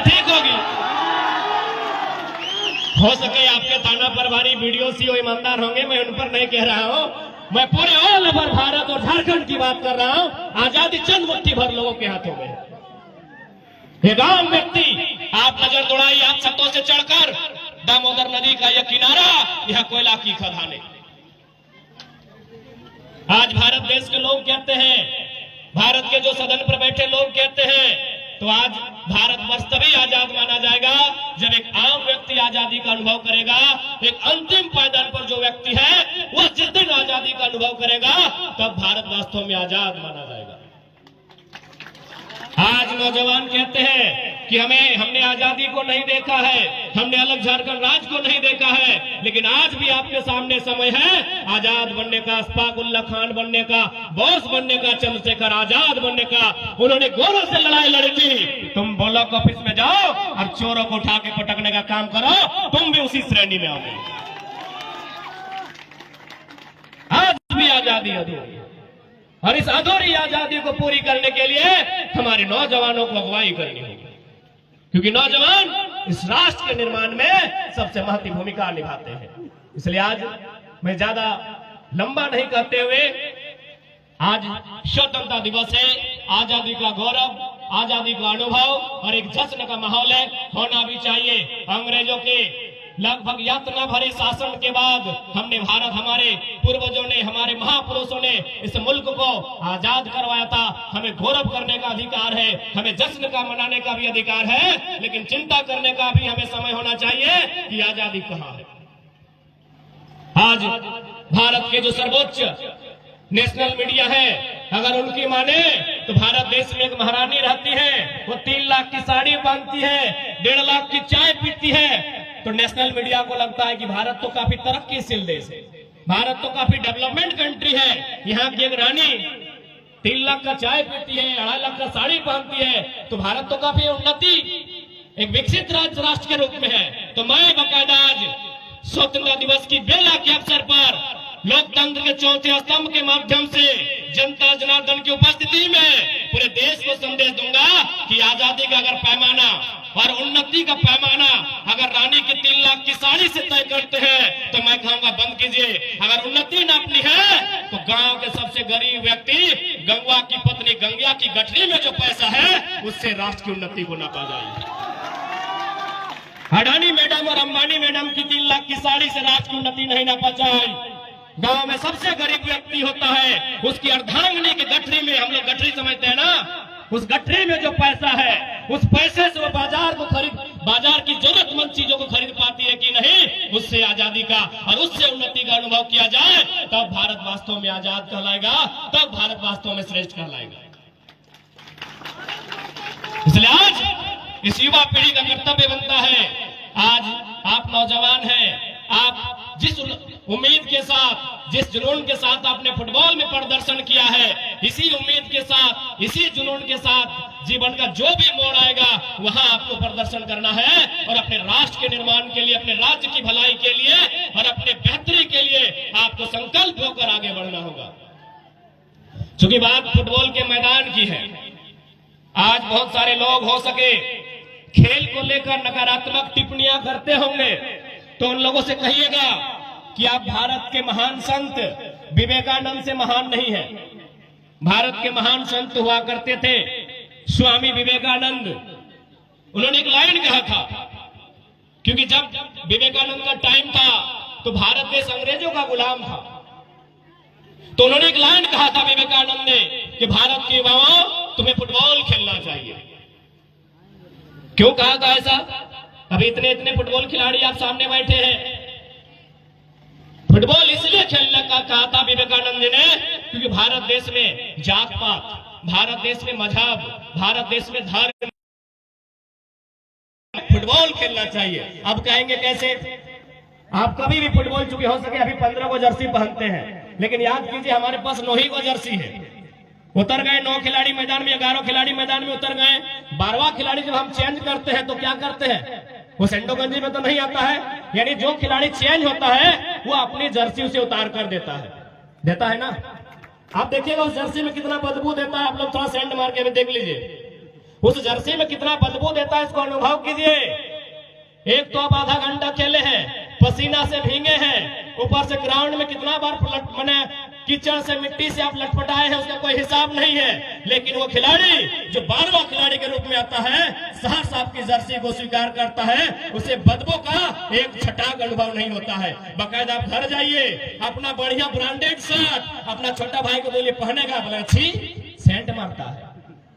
ठीक होगी। हो सके आपके थाना प्रभारी वीडियो सीओ ईमानदार होंगे, मैं उन पर नहीं कह रहा हूं, मैं पूरे ऑल ओवर भारत और झारखंड की बात कर रहा हूं। आजादी चंद मुट्ठी भर लोगों के हाथों में है। एक आम व्यक्ति, आप नजर दौड़ाइए आप छतों से चढ़कर दामोदर नदी का यह किनारा, यह कोयला की खदानें। आज भारत देश के लोग कहते हैं, भारत के जो सदन पर बैठे लोग कहते हैं, तो आज भारतवर्ष तभी आजाद माना जाएगा जब एक आम व्यक्ति आजादी का अनुभव करेगा। एक अंतिम पायदान पर जो व्यक्ति है वह जिस दिन आजादी का अनुभव करेगा तब भारत वास्तव में आजाद माना जाएगा। आज नौजवान कहते हैं कि हमने आजादी को नहीं देखा है, हमने अलग झारखंड राज्य को नहीं देखा है, लेकिन आज भी आपके सामने समय है आजाद बनने का, अशफाक उल्लाह खान बनने का, बोस बनने का, चंद्रशेखर आजाद बनने का। उन्होंने गोरों से लड़ाई लड़ी थी। तुम ब्लॉक ऑफिस में जाओ और चोरों को उठा के पटकने का काम करो, तुम भी उसी श्रेणी में आओगे। आज भी आजादी अधूरी, और इस अधूरी आजादी को पूरी करने के लिए हमारे नौजवानों को अगुवाई करनी होगी, क्योंकि नौजवान इस राष्ट्र के निर्माण में सबसे महत्वपूर्ण भूमिका निभाते हैं। इसलिए आज मैं ज्यादा लंबा नहीं करते हुए, आज स्वतंत्रता दिवस है, आजादी का गौरव, आजादी का अनुभव और एक जश्न का माहौल है, होना भी चाहिए। अंग्रेजों के लगभग यातना भरे शासन के बाद हमने भारत, हमारे पूर्वजों ने, हमारे महापुरुषों ने इस मुल्क को आजाद करवाया था। हमें गौरव करने का अधिकार है, हमें जश्न का मनाने का भी अधिकार है, लेकिन चिंता करने का भी हमें समय होना चाहिए कि आजादी कहां है। आज भारत के जो सर्वोच्च नेशनल मीडिया है, अगर उनकी माने तो भारत देश में एक महारानी रहती है, वो 3 लाख की साड़ी बांधती है, 1.5 लाख की चाय पीती है, तो नेशनल मीडिया को लगता है कि भारत तो काफी तरक्कीशील देश है, भारत तो काफी डेवलपमेंट कंट्री है। यहाँ की एक रानी 3 लाख का चाय पीती है, 2.5 लाख का साड़ी पहनती है, तो भारत तो काफी उन्नति, एक विकसित राष्ट्र के रूप में है। तो मैं बकायदा आज स्वतंत्रता दिवस की बेला के अवसर पर लोकतंत्र के चौथे स्तंभ के माध्यम से जनता जनार्दन की उपस्थिति में पूरे देश को संदेश दूंगा कि आजादी का अगर पैमाना और उन्नति का पैमाना अगर रानी की 3 लाख की साड़ी से तय करते हैं, तो मैं कहूंगा बंद कीजिए। अगर उन्नति नापनी है तो गांव के सबसे गरीब व्यक्ति, गंगा की पत्नी गंगा की गठरी में जो पैसा है उससे राष्ट्र की उन्नति को नापा जाए। अडानी मैडम और अंबानी मैडम की 3 लाख की साड़ी से राष्ट्र की उन्नति नहीं नापा जाए। गांव में सबसे गरीब व्यक्ति होता है, उसकी अर्धांगिनी की गठरी में, हम लोग गठरी समझते हैं ना, उस गठरी में जो पैसा है उस पैसे से वो बाजार की जरूरतमंद चीजों को खरीद पाती है कि नहीं, उससे आजादी का और उससे उन्नति का अनुभव किया जाए, तब भारत वास्तव में आजाद कहलाएगा, तब भारत वास्तव में श्रेष्ठ कहलाएगा। इसलिए आज इस युवा पीढ़ी का कर्तव्य बनता है, आज आप नौजवान हैं, आप जिस उम्मीद के साथ, जिस जुनून के साथ आपने फुटबॉल में प्रदर्शन किया है, इसी उम्मीद के साथ, इसी जुनून के साथ जीवन का जो भी मोड़ आएगा वहां आपको प्रदर्शन करना है और अपने राष्ट्र के निर्माण के लिए, अपने राज्य की भलाई के लिए और अपने बेहतरी के लिए आपको संकल्प होकर आगे बढ़ना होगा। चूंकि बात फुटबॉल के मैदान की है, आज बहुत सारे लोग हो सके खेल को लेकर नकारात्मक टिप्पणियां करते होंगे, तो उन लोगों से कहिएगा कि आप भारत के महान संत विवेकानंद से महान नहीं है। भारत के महान संत हुआ करते थे स्वामी विवेकानंद। उन्होंने एक लाइन कहा था, क्योंकि जब विवेकानंद का टाइम था तो भारत देश अंग्रेजों का गुलाम था, तो उन्होंने एक लाइन कहा था विवेकानंद ने कि भारत के युवाओं तुम्हें फुटबॉल खेलना चाहिए। क्यों कहा था ऐसा? अभी इतने फुटबॉल खिलाड़ी आप सामने बैठे हैं, फुटबॉल इसलिए खेलने का कहा था विवेकानंद ने क्योंकि भारत देश में जात पात, भारत देश में मजहब, भारत देश में धर्म, फुटबॉल खेलना चाहिए। अब कहेंगे कैसे? आप कभी भी फुटबॉल, चूंकि हो सके अभी 15 को जर्सी पहनते हैं, लेकिन याद कीजिए हमारे पास 9 ही को जर्सी है। उतर गए 9 खिलाड़ी मैदान में, 11 खिलाड़ी मैदान में उतर गए, 12वां खिलाड़ी जब हम चेंज करते हैं तो क्या करते हैं, वो सेंडो गंजी में तो नहीं आता है, यानी जो खिलाड़ी चेंज होता है वो अपनी जर्सी उसे उतार कर देता है ना। आप देखिएगा उस जर्सी में कितना बदबू देता है, आप लोग थोड़ा सेंड मार के देख लीजिए। उस जर्सी में कितना बदबू देता है इसको अनुभव कीजिए। एक तो आप आधा घंटा खेले हैं, पसीना से भीगे हैं, ऊपर से ग्राउंड में कितना बार मैंने कीचड़ से मिट्टी से आप लटपटाए हैं, उसका कोई हिसाब नहीं है। लेकिन वो खिलाड़ी जो 12वां खिलाड़ी के रूप में आता है, सहर्ष आपकी जर्सी को स्वीकार करता है, उसे बदबू का एक छटाक अनुभव नहीं होता है। बाकायदा आप घर जाइए, अपना बढ़िया ब्रांडेड शर्ट अपना छोटा भाई को बोलिए पहनेगा, बोले अच्छी सेंट मारता है,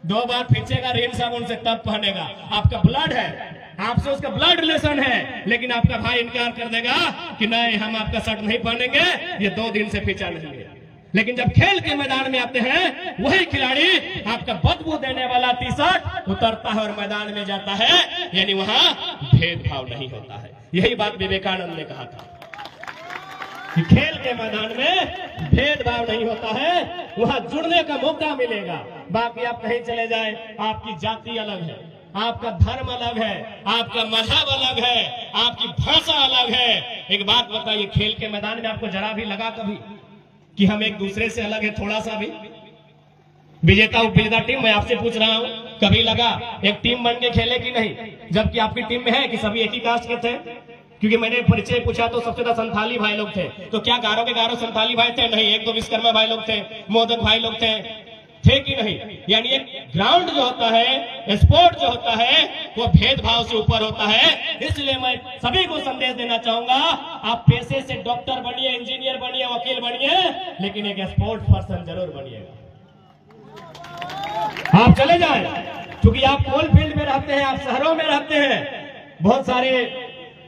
2 बार खींचेगा रेन साबुन से तब पहनेगा। आपका ब्लड है, आपसे उसका ब्लड रिलेशन है, लेकिन आपका भाई इनकार कर देगा कि नहीं हम आपका शर्ट नहीं पहनेंगे, ये 2 दिन से पीछा नहीं है। लेकिन जब खेल के मैदान में आते हैं, वही खिलाड़ी आपका बदबू देने वाला टी शर्ट उतरता है और मैदान में जाता है, यानी वहां भेदभाव नहीं होता है। यही बात विवेकानंद ने कहा था कि खेल के मैदान में भेदभाव नहीं होता है, वहां जुड़ने का मौका मिलेगा। बाकी आप कहीं चले जाए, आपकी जाति अलग है, आपका धर्म अलग है, आपका मजहब अलग है, आपकी भाषा अलग है। एक बात बताइए, खेल के मैदान में आपको जरा भी लगा कभी कि हम एक दूसरे से अलग है, थोड़ा सा भी? विजेता उपविजेता टीम, मैं आपसे पूछ रहा हूं, कभी लगा एक टीम बन के खेले कि नहीं? जबकि आपकी टीम में है कि सभी एक ही कास्ट के थे? क्योंकि मैंने परिचय पूछा तो सबसे ज्यादा संथाली भाई लोग थे। तो क्या गारो के गारो संथाली भाई थे? नहीं। 1-2 विश्वकर्मा भाई लोग थे, मोदक भाई लोग थे कि नहीं? यानी एक ग्राउंड जो होता है, स्पोर्ट जो होता है, वो भेदभाव से ऊपर होता है। इसलिए मैं सभी को संदेश देना चाहूंगा, आप पेशे से डॉक्टर बनिए, इंजीनियर बनिए, वकील बनिए, लेकिन एक स्पोर्ट्स पर्सन जरूर बनिएगा। आप चले जाएं, क्योंकि आप कोल फील्ड में रहते हैं, आप शहरों में रहते हैं, बहुत सारे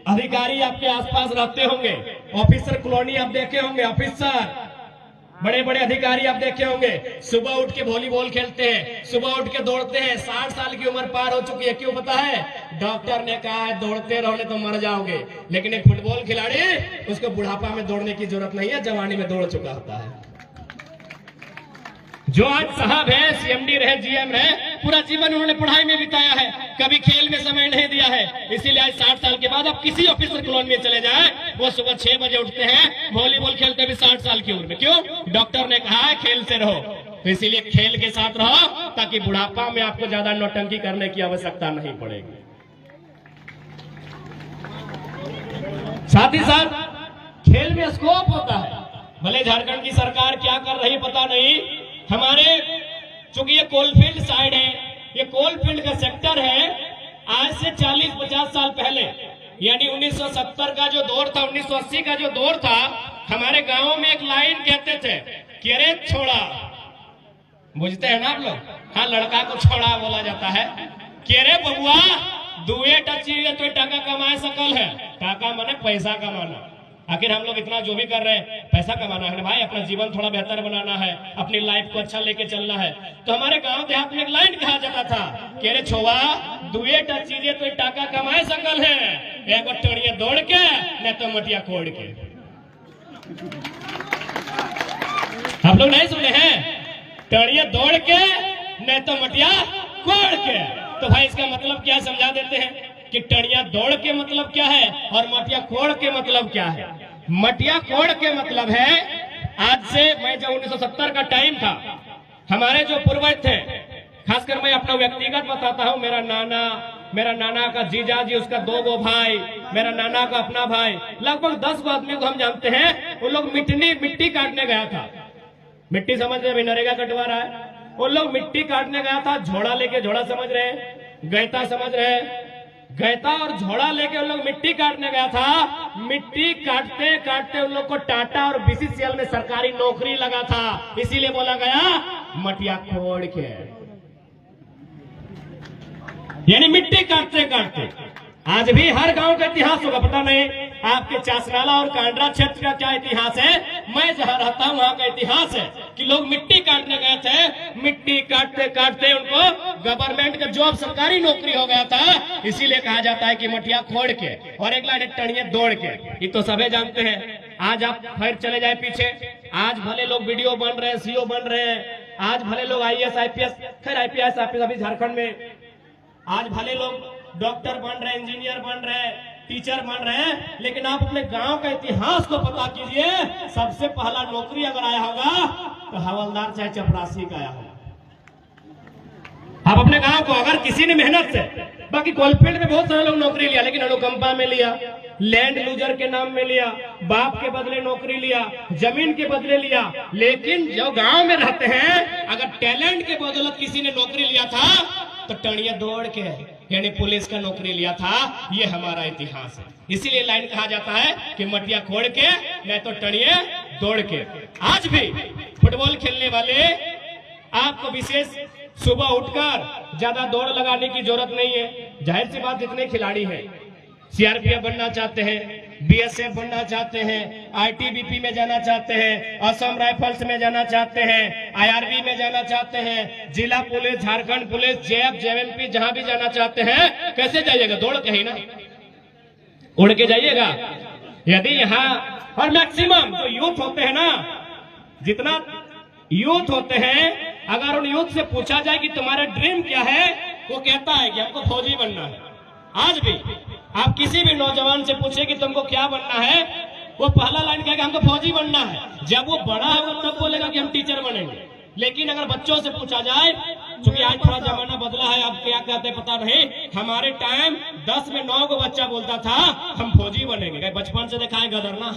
अधिकारी आपके आसपास रहते होंगे, ऑफिसर कॉलोनी आप देखे होंगे, ऑफिसर बड़े बड़े अधिकारी आप देखे होंगे, सुबह उठ के वॉलीबॉल खेलते हैं, सुबह उठ के दौड़ते हैं। 60 साल की उम्र पार हो चुकी है, क्यों पता है? डॉक्टर ने कहा है दौड़ते रहोगे तो मर जाओगे। लेकिन एक फुटबॉल खिलाड़ी, उसको बुढ़ापा में दौड़ने की जरूरत नहीं है, जवानी में दौड़ चुका होता है। जो आज साहब है, सीएमडी रहे, जीएम है, पूरा जीवन उन्होंने पढ़ाई में बिताया है, कभी खेल में समय नहीं दिया है। इसीलिए आज 60 साल के बाद आप किसी ऑफिसर कॉलोनी में चले जाएं, वो सुबह 6 बजे उठते हैं, वॉलीबॉल खेलते भी 60 साल की उम्र में। क्यों? डॉक्टर ने कहा है खेल से रहो। तो इसीलिए खेल के साथ रहो, ताकि बुढ़ापा में आपको ज्यादा नौटंकी करने की आवश्यकता नहीं पड़ेगी। साथ ही साथ खेल में स्कोप होता है। भले झारखंड की सरकार क्या कर रही पता नहीं, हमारे चूंकि ये कोलफील्ड साइड है, ये कोलफील्ड का सेक्टर है, आज से 40-50 साल पहले, यानी 1970 का जो दौर था, 1980 का जो दौर था, हमारे गांव में एक लाइन कहते थे कि अरे छोड़ा, बुझते हैं ना आप लोग? हाँ, लड़का को छोड़ा बोला जाता है कि अरे बबुआ दुए टची तो टाका कमाए सकल है। टाका माने पैसा कमाना। आखिर हम लोग इतना जो भी कर रहे हैं, पैसा कमाना है ना भाई, अपना जीवन थोड़ा बेहतर बनाना है, अपनी लाइफ को अच्छा लेके चलना है। तो हमारे गांव देहात में एक लाइन कहा जाता था कि अरे छोवा दुए चीजें तो टाका कमाए सकल है, एक टड़िया दौड़ के न तो मटिया कोड़ के। आप लोग नहीं सुने हैं? टड़िया दौड़ के न तो मटिया कोड़ के। तो भाई इसका मतलब क्या समझा देते हैं कि टड़िया दौड़ के मतलब क्या है और मटिया कोड़ के मतलब क्या है। मटिया कोड़ के मतलब है, आज से मैं जब 1970 का टाइम था, हमारे जो पूर्वज थे, खासकर मैं अपना व्यक्तिगत बताता हूं, मेरा नाना का जीजा जी, उसका 2 गो भाई, मेरा नाना का अपना भाई, लगभग 10 गो आदमी को हम जानते हैं। उन लोग मिट्टी काटने गया था। मिट्टी समझ रहे? नरेगा कटवा रहा है। उन लोग मिट्टी काटने गया था, झोड़ा लेके, झोड़ा समझ रहे, गैता समझ रहे, गैता और झोड़ा लेके उन लोग मिट्टी काटने गया था। मिट्टी काटते काटते उन लोग को टाटा और बीसीसीएल में सरकारी नौकरी लगा था, इसीलिए बोला गया मटिया कोड़ के। यानी मिट्टी काटते काटते। आज भी हर गांव का इतिहास होगा, पता नहीं आपके चासनाला और कांडरा क्षेत्र का क्या इतिहास है, मैं जहां रहता हूं वहां का इतिहास है कि लोग मिट्टी काटने गए थे, मिट्टी काटते काटते उनको गवर्नमेंट का जॉब, सरकारी नौकरी हो गया था, इसीलिए कहा जाता है कि मटिया खोड़ के। और एक लाइन टणिया दौड़ के, ये तो सभी जानते हैं। आज आप फिर चले जाए पीछे, आज भले लोग वीडियो बन रहे हैं, सीओ बन रहे हैं, आज भले लोग आईएएस आईपीएस, खैर आईपीएस अभी झारखंड में, आज भले लोग डॉक्टर बन रहे, इंजीनियर बन रहे, टीचर बन रहे हैं, लेकिन आप अपने गांव का इतिहास को पता कीजिए। सबसे पहला नौकरी अगर आया होगा तो हवलदार चाहे चपरासी का आया होगा। आप अपने गांव को अगर किसी ने मेहनत से, बाकी कोलफील्ड में बहुत सारे लोग नौकरी लिया, लेकिन अनुकंपा में लिया, लैंड लूजर के नाम में लिया, बाप के बदले नौकरी लिया, जमीन के बदले लिया, लेकिन जो गांव में रहते हैं अगर टैलेंट के बदौलत किसी ने नौकरी लिया था तो टणिया दौड़ के, यानी पुलिस का नौकरी लिया था। ये हमारा इतिहास है। इसीलिए लाइन कहा जाता है कि मटिया खोड़ के नहीं तो टणिए दौड़ के। आज भी फुटबॉल खेलने वाले आपको विशेष सुबह उठकर ज्यादा दौड़ लगाने की जरूरत नहीं है। जाहिर सी बात, जितने खिलाड़ी हैं, सीआरपीएफ बनना चाहते हैं, बीएसएफ बनना चाहते हैं, आईटीबीपी में जाना चाहते हैं, असम राइफल्स में जाना चाहते हैं, आईआरबी में जाना चाहते हैं, जिला police, Jharkhand police, JF, JMP, जहां भी जाना चाहते हैं, कैसे जाइएगा? दौड़ के ही ना, उड़ के जाइएगा। यदि यहाँ और मैक्सिमम जो यूथ होते हैं ना, जितना यूथ होते हैं, अगर उन यूथ से पूछा जाए कि तुम्हारा ड्रीम क्या है, वो कहता है कि हमको फौजी बनना है। आज भी आप किसी भी नौजवान से पूछे कि तुमको क्या बनना है, वो पहला लाइन कहेगा हमको फौजी बनना है। जब वो बड़ा होगा तब बोलेगा कि हम टीचर बनेंगे। लेकिन अगर बच्चों से पूछा जाए, क्योंकि आज थोड़ा जमाना बदला है, आप क्या कहते हैं पता नहीं, हमारे टाइम 10 में 9 को बच्चा बोलता था हम फौजी बनेंगे। बचपन से देखा है गदर ना,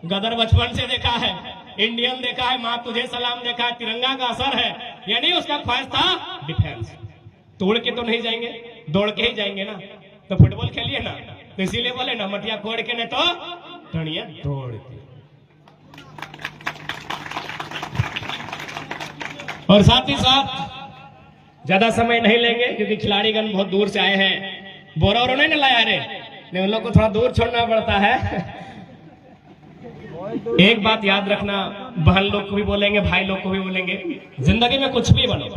गदर बचपन से देखा है, इंडियन देखा है, माँ तुझे सलाम देखा है, तिरंगा का असर है, यानी उसका ख्वाहिश था डिफेंस। तोड़ के तो नहीं जाएंगे, दौड़ के ही जाएंगे ना। तो फुटबॉल खेलिए ना, तो इसीलिए बोले ना मटिया खोड़ के नहीं तो टणिया दौड़ के। और साथ ही साथ ज्यादा समय नहीं लेंगे क्योंकि खिलाड़ीगण बहुत दूर से आए हैं। बोरा और नहीं लाया रे, नहीं उन लोग को थोड़ा दूर छोड़ना पड़ता है। एक बात याद रखना, बहन लोग को भी बोलेंगे, भाई लोग को भी बोलेंगे, जिंदगी में कुछ भी बनो,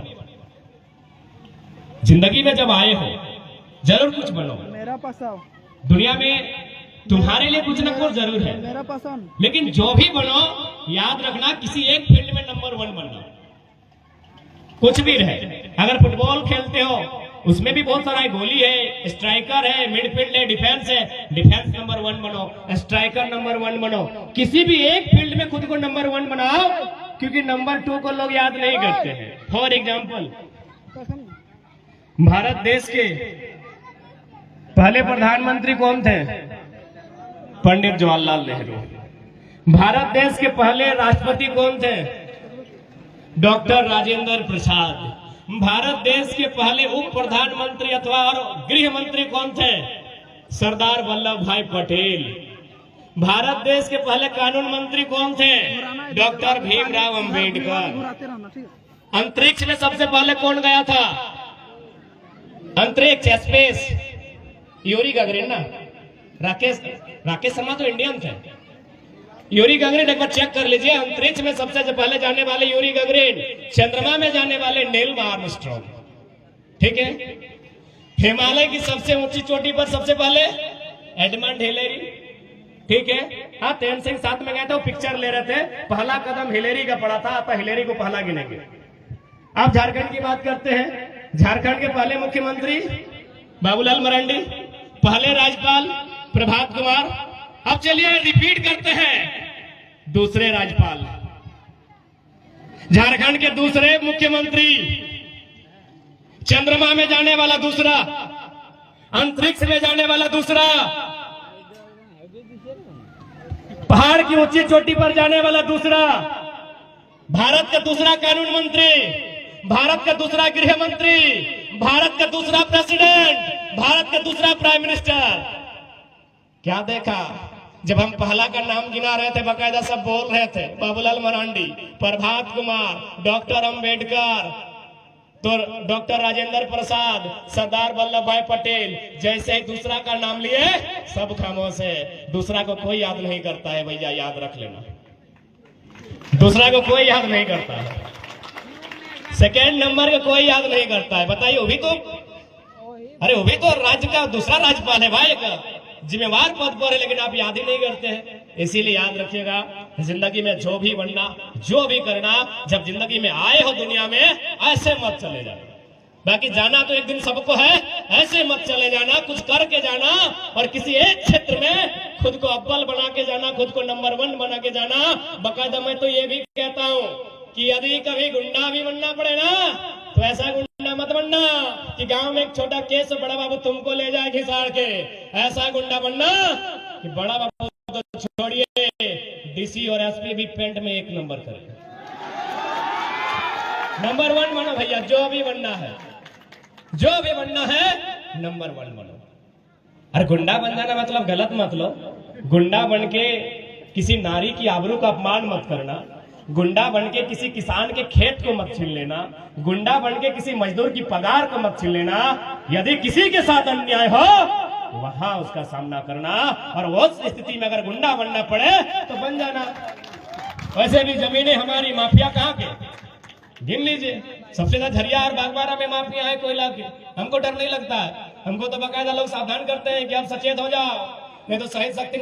जिंदगी में जब आए हो जरूर कुछ बनो। मेरा पसंद, दुनिया में तुम्हारे लिए कुछ न कुछ जरूर है, मेरा पसंद। लेकिन जो भी बनो याद रखना किसी एक फील्ड में नंबर 1 बनना। कुछ भी रहे, अगर फुटबॉल खेलते हो उसमें भी बहुत सारा गोली है, स्ट्राइकर है, मिडफील्ड है, डिफेंस है, डिफेंस नंबर 1 बनो, स्ट्राइकर नंबर 1 बनो। किसी भी एक फील्ड में खुद को नंबर 1 बनाओ, क्योंकि नंबर 2 को लोग याद नहीं करते हैं। फॉर एग्जाम्पल, भारत देश के पहले प्रधानमंत्री कौन थे? पंडित जवाहरलाल नेहरू। भारत देश के पहले राष्ट्रपति कौन थे? डॉक्टर राजेंद्र प्रसाद। भारत देश के पहले उप प्रधानमंत्री अथवा गृह मंत्री कौन थे? सरदार वल्लभ भाई पटेल। भारत देश के पहले कानून मंत्री कौन थे? डॉक्टर भीमराव अंबेडकर। अंतरिक्ष में सबसे पहले कौन गया था? अंतरिक्ष, स्पेस, यूरी गगरिन ना। राकेश शर्मा तो इंडियन थे, यूरी गगरिन एक बार चेक कर लीजिए। अंतरिक्ष में सबसे पहले जाने वाले यूरी गगरिन, चंद्रमा में जाने वाले नील आर्मस्ट्रांग। ठीक है। हिमालय की सबसे ऊंची चोटी पर सबसे पहले एडमंड हिलेरी। ठीक है। हाँ, तेन सिंह साथ में गए थे, वो पिक्चर ले रहे थे, पहला कदम हिलेरी का पड़ा था, तो हिलेरी को पहला गिनेंगे। आप झारखंड की बात करते हैं, झारखंड के पहले मुख्यमंत्री बाबूलाल मरांडी, पहले राज्यपाल प्रभात कुमार। अब चलिए रिपीट करते हैं, दूसरे राज्यपाल, झारखंड के दूसरे मुख्यमंत्री, चंद्रमा में जाने वाला दूसरा, अंतरिक्ष में जाने वाला दूसरा, पहाड़ की ऊंची चोटी पर जाने वाला दूसरा, भारत का दूसरा कानून मंत्री, भारत का दूसरा गृह मंत्री, भारत का दूसरा प्रेसिडेंट, भारत का दूसरा प्राइम मिनिस्टर। क्या देखा? जब हम पहला का नाम गिना रहे थे, बाकायदा सब बोल रहे थे, बाबूलाल मरांडी, प्रभात कुमार, डॉक्टर अंबेडकर, तो डॉक्टर राजेंद्र प्रसाद, सरदार वल्लभ भाई पटेल। जैसे ही दूसरा का नाम लिए सब खामोश है। दूसरा को कोई याद नहीं करता है भैया, याद रख लेना, दूसरा को कोई याद नहीं करता है। सेकेंड नंबर का कोई याद नहीं करता है। बताइए, वो भी तो, अरे वो भी तो राज्य का दूसरा राज्यपाल है भाई, का जिम्मेवार पद पर है, लेकिन आप याद ही नहीं करते हैं। इसीलिए याद रखिएगा, जिंदगी में जो भी बनना, जो भी करना, जब जिंदगी में आए हो दुनिया में, ऐसे मत चले जाना। बाकी जाना तो एक दिन सबको है, ऐसे मत चले जाना, कुछ करके जाना, और किसी एक क्षेत्र में खुद को अव्वल बना के जाना, खुद को नंबर 1 बना के जाना। बाकायदा मैं तो ये भी कहता हूँ कि यदि कभी गुंडा भी बनना पड़े ना, तो ऐसा गुंडा मत बनना कि गांव में एक छोटा केस बड़ा बाबू तुमको ले जाए घिसाड़ के। ऐसा गुंडा बनना कि बड़ा बाबू तो छोड़िए, डीसी और एसपी भी पेंट में 1 नंबर करे। नंबर 1 बनो भैया, जो भी बनना है, जो भी बनना है नंबर 1 बनो। अरे गुंडा बन जाना मतलब गलत मत लो। गुंडा बन के किसी नारी की आबरू का अपमान मत करना, गुंडा बन के किसी किसान के खेत को मत छीन लेना, गुंडा बन के किसी मजदूर की पगार को मत छीन लेना। यदि किसी के साथ अन्याय हो वहां उसका सामना करना, और उस स्थिति में अगर गुंडा बनना पड़े तो बन जाना। वैसे भी जमीनें हमारी, माफिया कहाँ के गिन लीजिए। सबसे ज्यादा झरिया और बागबारा में माफिया है कोयला के। हमको डर नहीं लगता है, हमको तो बाकायदा लोग सावधान करते हैं कि आप सचेत हो जाओ, नहीं तो शहीद शक्ति